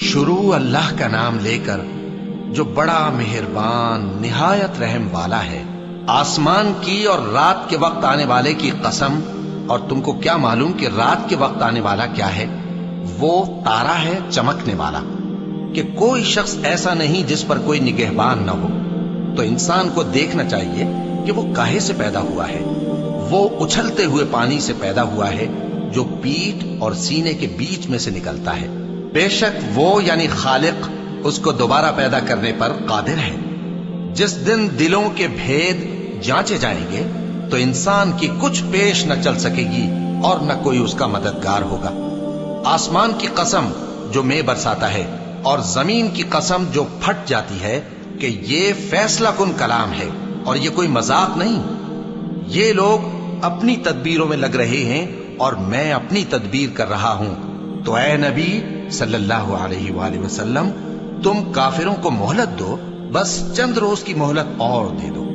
شروع اللہ کا نام لے کر جو بڑا مہربان نہایت رحم والا ہے۔ آسمان کی اور رات کے وقت آنے والے کی قسم، اور تم کو کیا معلوم کہ رات کے وقت آنے والا کیا ہے؟ وہ تارا ہے چمکنے والا، کہ کوئی شخص ایسا نہیں جس پر کوئی نگہبان نہ ہو۔ تو انسان کو دیکھنا چاہیے کہ وہ کاہے سے پیدا ہوا ہے۔ وہ اچھلتے ہوئے پانی سے پیدا ہوا ہے جو پیٹھ اور سینے کے بیچ میں سے نکلتا ہے۔ بے شک وہ یعنی خالق اس کو دوبارہ پیدا کرنے پر قادر ہے۔ جس دن دلوں کے بھید جانچے جائیں گے تو انسان کی کچھ پیش نہ چل سکے گی اور نہ کوئی اس کا مددگار ہوگا۔ آسمان کی قسم جو مے برساتا ہے، اور زمین کی قسم جو پھٹ جاتی ہے، کہ یہ فیصلہ کن کلام ہے اور یہ کوئی مذاق نہیں۔ یہ لوگ اپنی تدبیروں میں لگ رہے ہیں اور میں اپنی تدبیر کر رہا ہوں۔ تو اے نبی صلی اللہ علیہ وآلہ وسلم، تم کافروں کو مہلت دو، بس چند روز کی مہلت اور دے دو۔